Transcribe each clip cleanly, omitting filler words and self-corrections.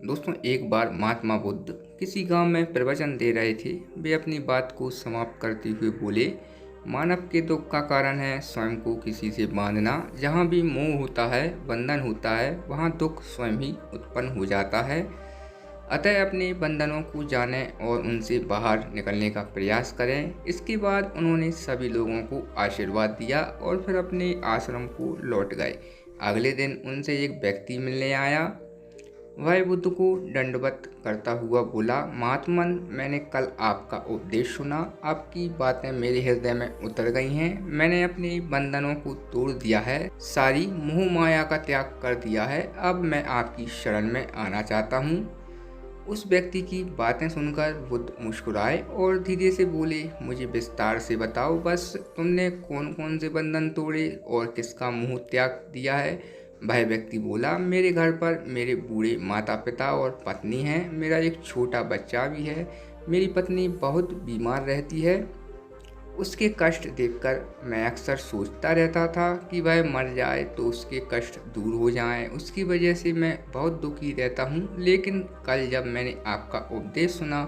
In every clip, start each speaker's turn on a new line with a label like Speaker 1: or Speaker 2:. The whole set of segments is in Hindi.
Speaker 1: दोस्तों, एक बार महात्मा बुद्ध किसी गांव में प्रवचन दे रहे थे। वे अपनी बात को समाप्त करते हुए बोले, मानव के दुख का कारण है स्वयं को किसी से बांधना। जहाँ भी मोह होता है, बंधन होता है, वहाँ दुख स्वयं ही उत्पन्न हो जाता है। अतः अपने बंधनों को जानें और उनसे बाहर निकलने का प्रयास करें। इसके बाद उन्होंने सभी लोगों को आशीर्वाद दिया और फिर अपने आश्रम को लौट गए। अगले दिन उनसे एक व्यक्ति मिलने आया। वह बुद्ध को दंडवत करता हुआ बोला, महात्मन, मैंने कल आपका उपदेश सुना। आपकी बातें मेरे हृदय में उतर गई हैं। मैंने अपने बंधनों को तोड़ दिया है, सारी मोह माया का त्याग कर दिया है। अब मैं आपकी शरण में आना चाहता हूँ। उस व्यक्ति की बातें सुनकर बुद्ध मुस्कुराए और धीरे से बोले, मुझे विस्तार से बताओ, बस तुमने कौन कौन से बंधन तोड़े और किसका मोह त्याग दिया है। वह व्यक्ति बोला, मेरे घर पर मेरे बूढ़े माता पिता और पत्नी हैं। मेरा एक छोटा बच्चा भी है। मेरी पत्नी बहुत बीमार रहती है। उसके कष्ट देखकर मैं अक्सर सोचता रहता था कि वह मर जाए तो उसके कष्ट दूर हो जाएं। उसकी वजह से मैं बहुत दुखी रहता हूँ। लेकिन कल जब मैंने आपका उपदेश सुना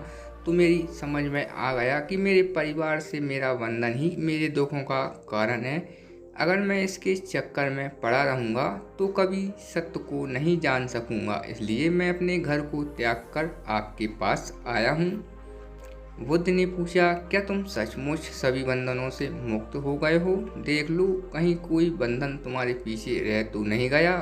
Speaker 1: तो मेरी समझ में आ गया कि मेरे परिवार से मेरा बंधन ही मेरे दुखों का कारण है। अगर मैं इसके चक्कर में पड़ा रहूँगा तो कभी सत्य को नहीं जान सकूँगा। इसलिए मैं अपने घर को त्याग कर आपके पास आया हूँ। बुद्ध ने पूछा, क्या तुम सचमुच सभी बंधनों से मुक्त हो गए हो? देख लो, कहीं कोई बंधन तुम्हारे पीछे रह तो नहीं गया।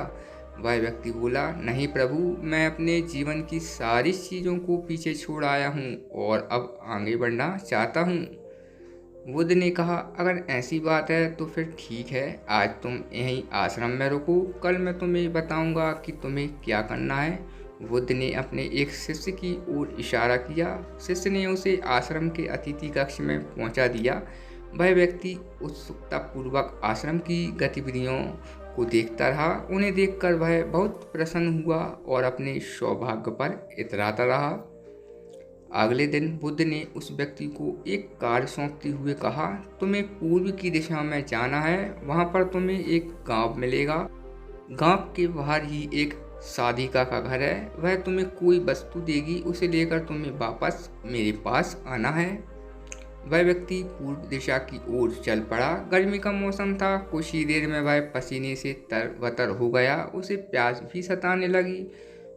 Speaker 1: वह व्यक्ति बोला, नहीं प्रभु, मैं अपने जीवन की सारी चीज़ों को पीछे छोड़ आया हूँ और अब आगे बढ़ना चाहता हूँ। बुद्ध ने कहा, अगर ऐसी बात है तो फिर ठीक है, आज तुम यहीं आश्रम में रुको। कल मैं तुम्हें बताऊंगा कि तुम्हें क्या करना है। बुद्ध ने अपने एक शिष्य की ओर इशारा किया। शिष्य ने उसे आश्रम के अतिथि कक्ष में पहुंचा दिया। वह व्यक्ति उत्सुकतापूर्वक आश्रम की गतिविधियों को देखता रहा। उन्हें देखकर वह बहुत प्रसन्न हुआ और अपने सौभाग्य पर इतराता रहा। अगले दिन बुद्ध ने उस व्यक्ति को एक कार्य सौंपते हुए कहा, तुम्हें पूर्व की दिशा में जाना है। वहां पर तुम्हें एक गांव मिलेगा। गांव के बाहर ही एक साधिका का घर है। वह तुम्हें कोई वस्तु देगी, उसे लेकर तुम्हें वापस मेरे पास आना है। वह व्यक्ति पूर्व दिशा की ओर चल पड़ा। गर्मी का मौसम था। कुछ ही देर में वह पसीने से तरबतर हो गया। उसे प्यास भी सताने लगी।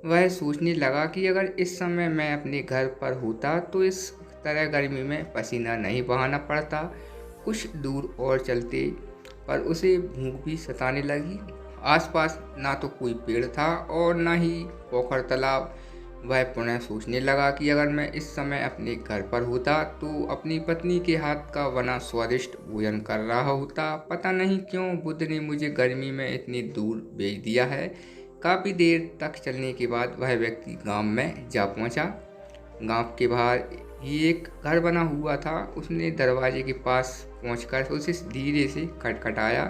Speaker 1: वह सोचने लगा कि अगर इस समय मैं अपने घर पर होता तो इस तरह गर्मी में पसीना नहीं बहाना पड़ता। कुछ दूर और चलते पर उसे भूख भी सताने लगी। आसपास ना तो कोई पेड़ था और ना ही पोखर तालाब। वह पुनः सोचने लगा कि अगर मैं इस समय अपने घर पर होता तो अपनी पत्नी के हाथ का बना स्वादिष्ट भोजन कर रहा होता। पता नहीं क्यों बुद्ध ने मुझे गर्मी में इतनी दूर भेज दिया है। काफ़ी देर तक चलने के बाद वह व्यक्ति गांव में जा पहुंचा। गांव के बाहर ही एक घर बना हुआ था। उसने दरवाजे के पास पहुंचकर उसे धीरे से खटखटाया।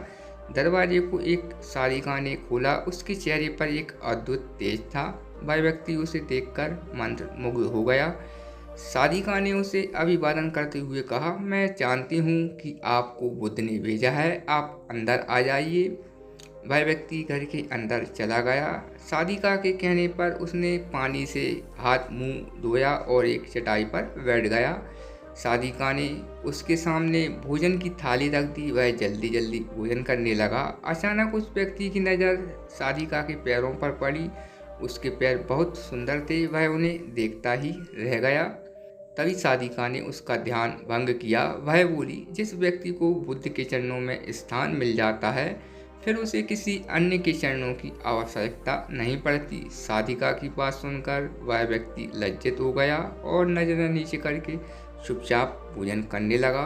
Speaker 1: दरवाजे को एक सारिका ने खोला। उसके चेहरे पर एक अद्भुत तेज था। वह व्यक्ति उसे देखकर मंत्रमुग्ध हो गया। सारिका ने उसे अभिवादन करते हुए कहा, मैं जानती हूँ कि आपको बुद्ध ने भेजा है, आप अंदर आ जाइए। वह व्यक्ति घर के अंदर चला गया। सारिका के कहने पर उसने पानी से हाथ मुंह धोया और एक चटाई पर बैठ गया। सारिका ने उसके सामने भोजन की थाली रख दी। वह जल्दी जल्दी भोजन करने लगा। अचानक उस व्यक्ति की नज़र सारिका के पैरों पर पड़ी। उसके पैर बहुत सुंदर थे। वह उन्हें देखता ही रह गया। तभी सारिका ने उसका ध्यान भंग किया। वह बोली, जिस व्यक्ति को बुद्ध के चरणों में स्थान मिल जाता है फिर उसे किसी अन्य के चरणों की आवश्यकता नहीं पड़ती। सारिका की बात सुनकर वह व्यक्ति लज्जित हो गया और नजर नीचे करके चुपचाप भोजन करने लगा।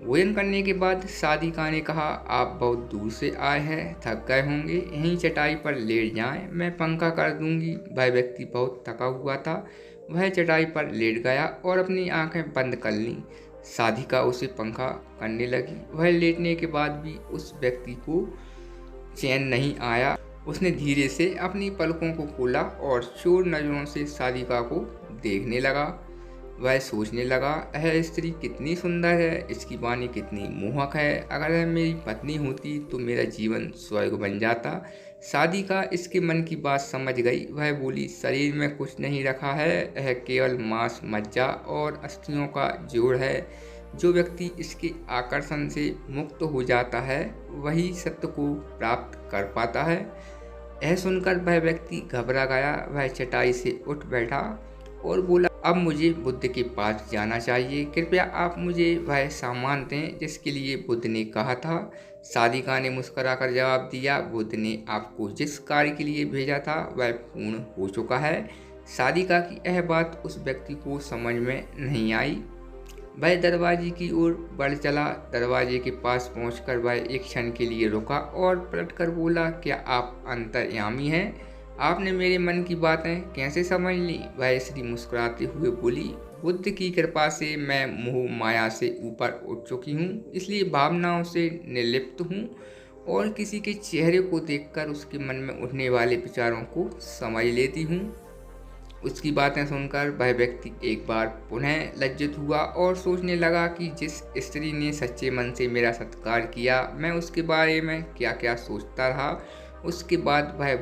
Speaker 1: भोजन करने के बाद सारिका ने कहा, आप बहुत दूर से आए हैं, थक गए होंगे, यहीं चटाई पर लेट जाएं, मैं पंखा कर दूंगी। वह व्यक्ति बहुत थका हुआ था। वह चटाई पर लेट गया और अपनी आंखें बंद कर लीं। सारिका उसे पंखा करने लगी। वह लेटने के बाद भी उस व्यक्ति को चैन नहीं आया। उसने धीरे से अपनी पलकों को खोला और चोर नजरों से सारिका को देखने लगा। वह सोचने लगा, यह स्त्री कितनी सुंदर है, इसकी वाणी कितनी मोहक है। अगर यह मेरी पत्नी होती तो मेरा जीवन स्वर्ग बन जाता। साधिका इसके मन की बात समझ गई। वह बोली, शरीर में कुछ नहीं रखा है, यह केवल मांस, मज्जा और अस्थियों का जोड़ है। जो व्यक्ति इसके आकर्षण से मुक्त हो जाता है वही सत्य को प्राप्त कर पाता है। यह सुनकर वह व्यक्ति घबरा गया। वह चटाई से उठ बैठा और बोला, अब मुझे बुद्ध के पास जाना चाहिए। कृपया आप मुझे वह सामान दें जिसके लिए बुद्ध ने कहा था। साधिका ने मुस्कुराकर जवाब दिया, बुद्ध ने आपको जिस कार्य के लिए भेजा था वह पूर्ण हो चुका है। साधिका की यह बात उस व्यक्ति को समझ में नहीं आई। वह दरवाजे की ओर बढ़ चला। दरवाजे के पास पहुंचकर वह एक क्षण के लिए रुका और पलटकर बोला, क्या आप अंतर्यामी हैं? आपने मेरे मन की बातें कैसे समझ ली? वह स्त्री मुस्कुराते हुए बोली, बुद्ध की कृपा से मैं मोह माया से ऊपर उठ चुकी हूँ, इसलिए भावनाओं से निर्लिप्त हूँ और किसी के चेहरे को देखकर उसके मन में उठने वाले विचारों को समझ लेती हूँ। उसकी बातें सुनकर वह व्यक्ति एक बार पुनः लज्जित हुआ और सोचने लगा कि जिस स्त्री ने सच्चे मन से मेरा सत्कार किया, मैं उसके बारे में क्या क्या सोचता रहा। उसके बाद वह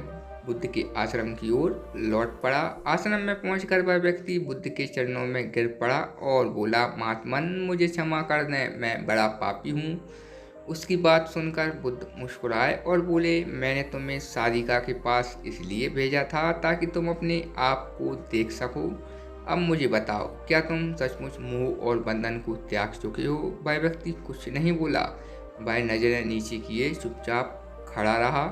Speaker 1: बुद्ध के आश्रम की ओर लौट पड़ा। आश्रम में पहुंचकर वह व्यक्ति बुद्ध के चरणों में गिर पड़ा और बोला, महात्मन मुझे क्षमा कर दें, मैं बड़ा पापी हूँ। उसकी बात सुनकर बुद्ध मुस्कुराए और बोले, मैंने तुम्हें साधिका के पास इसलिए भेजा था ताकि तुम अपने आप को देख सको। अब मुझे बताओ, क्या तुम सचमुच मोह और बंधन को त्याग चुके हो? वह व्यक्ति कुछ नहीं बोला। वह नजरें नीचे किए चुपचाप खड़ा रहा।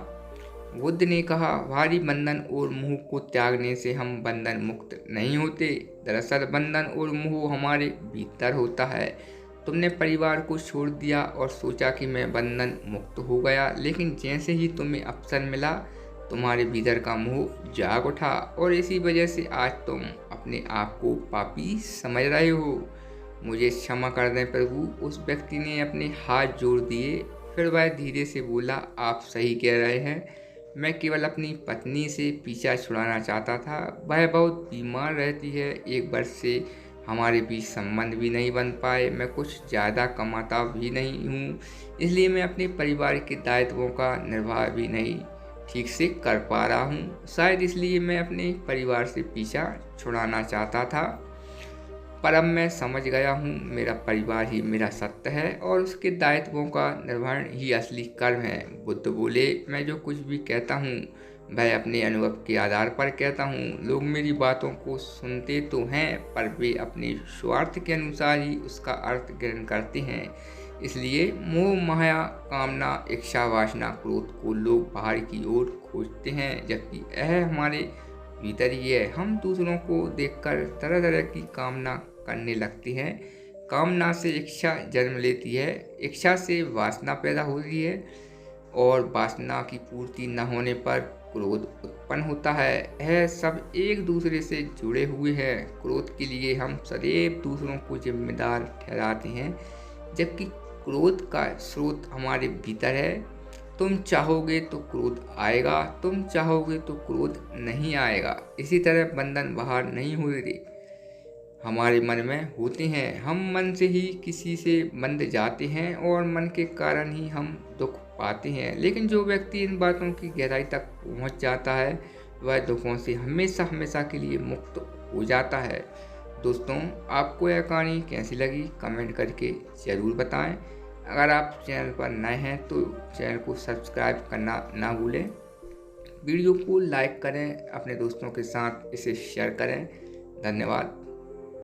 Speaker 1: बुद्ध ने कहा, भारी बंधन और मोह को त्यागने से हम बंधन मुक्त नहीं होते। दरअसल बंधन और मोह हमारे भीतर होता है। तुमने परिवार को छोड़ दिया और सोचा कि मैं बंधन मुक्त हो गया, लेकिन जैसे ही तुम्हें अवसर मिला तुम्हारे भीतर का मोह जाग उठा और इसी वजह से आज तुम अपने आप को पापी समझ रहे हो। मुझे क्षमा कर दें प्रभु। उस व्यक्ति ने अपने हाथ जोड़ दिए। फिर वह धीरे से बोला, आप सही कह रहे हैं, मैं केवल अपनी पत्नी से पीछा छुड़ाना चाहता था। वह बहुत बीमार रहती है, एक वर्ष से हमारे बीच संबंध भी नहीं बन पाए। मैं कुछ ज़्यादा कमाता भी नहीं हूँ, इसलिए मैं अपने परिवार के दायित्वों का निर्वाह भी नहीं ठीक से कर पा रहा हूँ। शायद इसलिए मैं अपने परिवार से पीछा छुड़ाना चाहता था, पर अब मैं समझ गया हूँ मेरा परिवार ही मेरा सत्य है और उसके दायित्वों का निर्वहन ही असली कर्म है। बुद्ध बोले, मैं जो कुछ भी कहता हूँ वह अपने अनुभव के आधार पर कहता हूँ। लोग मेरी बातों को सुनते तो हैं, पर वे अपने स्वार्थ के अनुसार ही उसका अर्थ ग्रहण करते हैं। इसलिए मोह, माया, कामना, इच्छा, वासना, क्रोध को लोग बाहर की ओर खोजते हैं, जबकि यह हमारे भीतर ही है। हम दूसरों को देखकर तरह तरह की कामना करने लगते हैं। कामना से इच्छा जन्म लेती है, इच्छा से वासना पैदा होती है और वासना की पूर्ति न होने पर क्रोध उत्पन्न होता है। यह सब एक दूसरे से जुड़े हुए हैं। क्रोध के लिए हम सदैव दूसरों को जिम्मेदार ठहराते हैं, जबकि क्रोध का स्रोत हमारे भीतर है। तुम चाहोगे तो क्रोध आएगा, तुम चाहोगे तो क्रोध नहीं आएगा। इसी तरह बंधन बाहर नहीं होते, हमारे मन में होते हैं। हम मन से ही किसी से बंध जाते हैं और मन के कारण ही हम दुख पाते हैं। लेकिन जो व्यक्ति इन बातों की गहराई तक पहुंच जाता है वह दुखों से हमेशा हमेशा के लिए मुक्त हो जाता है। दोस्तों, आपको यह कहानी कैसी लगी कमेंट करके ज़रूर बताएं। अगर आप चैनल पर नए हैं तो चैनल को सब्सक्राइब करना ना भूलें। वीडियो को लाइक करें, अपने दोस्तों के साथ इसे शेयर करें। धन्यवाद।